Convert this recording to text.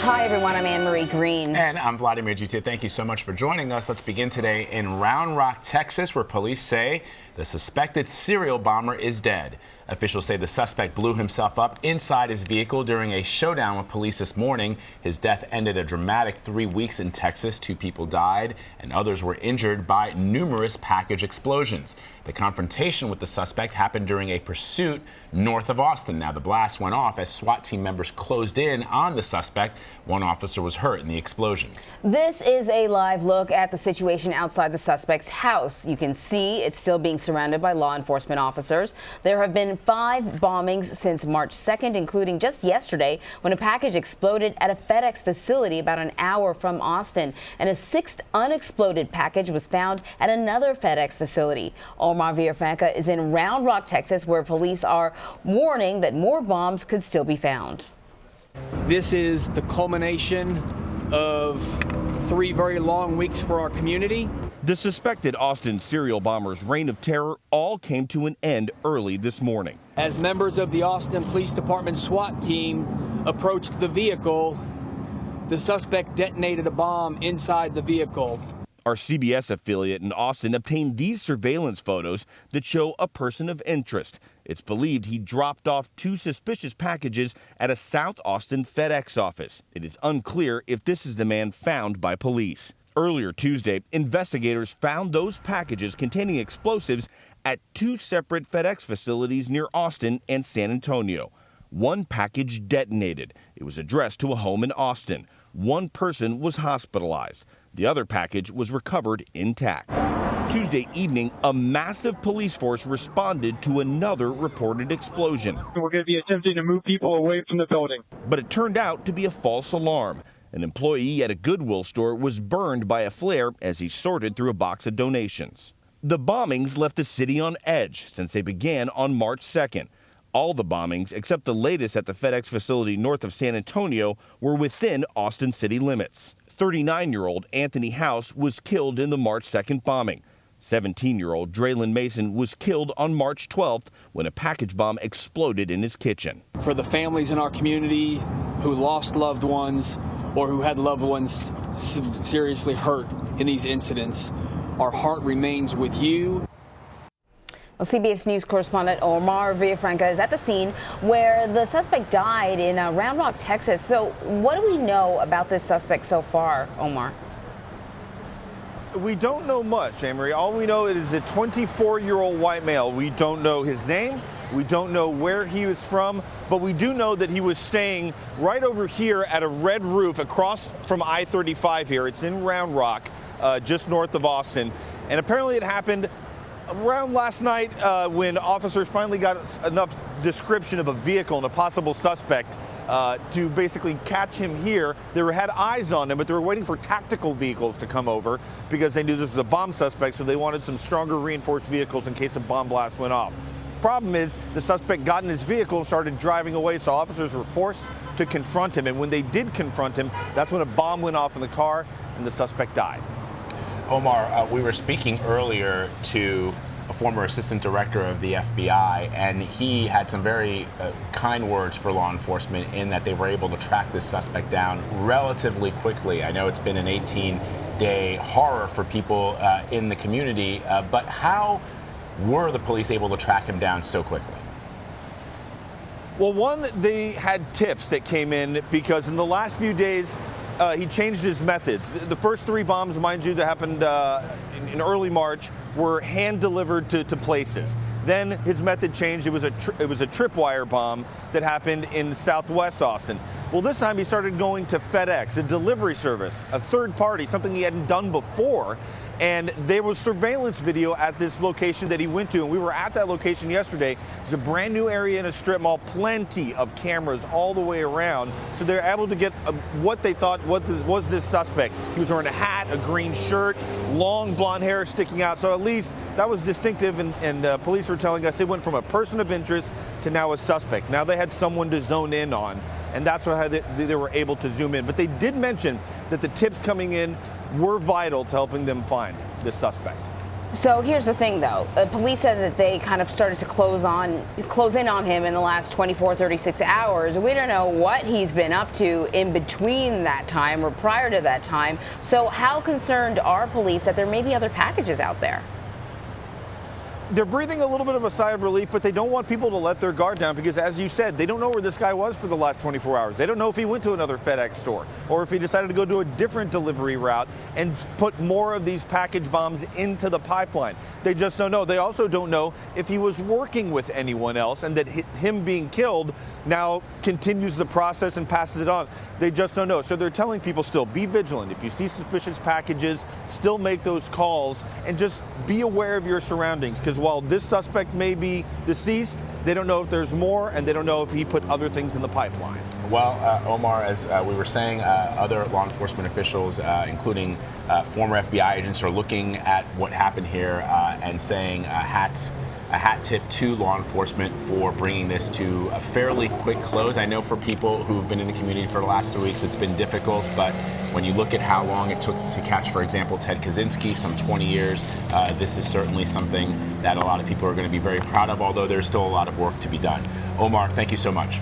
Hi, everyone. I'm Anne-Marie Green. And I'm Vladimir Jutte. Thank you so much for joining us. Let's begin today in Round Rock, Texas, where police say the suspected serial bomber is dead. Officials say the suspect blew himself up inside his vehicle during a showdown with police this morning. His death ended a dramatic 3 weeks in Texas. 2 people died and others were injured by numerous package explosions. The confrontation with the suspect happened during a pursuit north of Austin. Now, the blast went off as SWAT team members closed in on the suspect. One officer was hurt in the explosion. This is a live look at the situation outside the suspect's house. You can see it's still being surrounded by law enforcement officers. There have been 5 bombings since March 2nd, including just yesterday when a package exploded at a FedEx facility about an hour from Austin. And a 6th unexploded package was found at another FedEx facility. Omar Villafranca is in Round Rock, Texas, where police are warning that more bombs could still be found. This is the culmination of 3 very long weeks for our community. The suspected Austin serial bomber's reign of terror all came to an end early this morning. As members of the Austin Police Department SWAT team approached the vehicle, the suspect detonated a bomb inside the vehicle. Our CBS affiliate in Austin obtained these surveillance photos that show a person of interest. It's believed he dropped off 2 suspicious packages at a South Austin FedEx office. It is unclear if this is the man found by police. Earlier Tuesday, investigators found those packages containing explosives at 2 separate FedEx facilities near Austin and San Antonio. One package detonated. It was addressed to a home in Austin. 1 person was hospitalized. The other package was recovered intact. Tuesday evening, a massive police force responded to another reported explosion. We're going to be attempting to move people away from the building. But it turned out to be a false alarm. An employee at a Goodwill store was burned by a flare as he sorted through a box of donations. The bombings left the city on edge since they began on March 2nd. All the bombings, except the latest at the FedEx facility north of San Antonio, were within Austin city limits. 39-year-old Anthony House was killed in the March 2nd bombing. 17-year-old Draylon Mason was killed on March 12th when a package bomb exploded in his kitchen. For the families in our community who lost loved ones or who had loved ones seriously hurt in these incidents, our heart remains with you. Well, CBS News correspondent Omar Villafranca is at the scene where the suspect died in Round Rock, Texas. So what do we know about this suspect so far, Omar? We don't know much, Anne-Marie. All we know is a 24-year-old white male. We don't know his name. We don't know where he was from, but we do know that he was staying right over here at a red roof across from I-35 here. It's in Round Rock, just north of Austin. And apparently it happened around last night when officers finally got enough description of a vehicle and a possible suspect to basically catch him here. They had eyes on him, but they were waiting for tactical vehicles to come over because they knew this was a bomb suspect, so they wanted some stronger reinforced vehicles in case a bomb blast went off. Problem is, the suspect got in his vehicle and started driving away, so officers were forced to confront him. And when they did confront him, that's when a bomb went off in the car and the suspect died. Omar, we were speaking earlier to a former assistant director of the FBI, and he had some very kind words for law enforcement in that they were able to track this suspect down relatively quickly. I know it's been an 18-day horror for people in the community, but how were the police able to track him down so quickly? Well, one, they had tips that came in because in the last few days, he changed his methods. The first 3 bombs, mind you, that happened in early March were hand-delivered to places. Then his method changed. It was a tripwire bomb that happened in southwest Austin. Well, this time he started going to FedEx, a delivery service, a third party, something he hadn't done before. And there was surveillance video at this location that he went to, and we were at that location yesterday. It's a brand new area in a strip mall, plenty of cameras all the way around. So they're able to get what they thought was this suspect. He was wearing a hat, a green shirt, long blonde hair sticking out. So at least that was distinctive, and police were telling us it went from a person of interest to now a suspect. Now they had someone to zone in on, and that's how they were able to zoom in. But they did mention that the tips coming in were vital to helping them find this suspect. So here's the thing, though. Police said that they kind of started to close in on him in the last 24, 36 hours. We don't know what he's been up to in between that time or prior to that time. So how concerned are police that there may be other packages out there? They're breathing a little bit of a sigh of relief, but they don't want people to let their guard down because, as you said, they don't know where this guy was for the last 24 hours. They don't know if he went to another FedEx store or if he decided to go to a different delivery route and put more of these package bombs into the pipeline. They just don't know. They also don't know if he was working with anyone else and that him being killed now continues the process and passes it on. They just don't know. So they're telling people still be vigilant. If you see suspicious packages, still make those calls and just be aware of your surroundings, because while this suspect may be deceased, they don't know if there's more, and they don't know if he put other things in the pipeline. Well, Omar, as we were saying, other law enforcement officials, including former FBI agents, are looking at what happened here and saying a hat tip to law enforcement for bringing this to a fairly quick close. I know for people who've been in the community for the last 2 weeks, it's been difficult, but when you look at how long it took to catch, for example, Ted Kaczynski, some 20 years, this is certainly something that a lot of people are going to be very proud of, although there's still a lot of work to be done. Omar, thank you so much.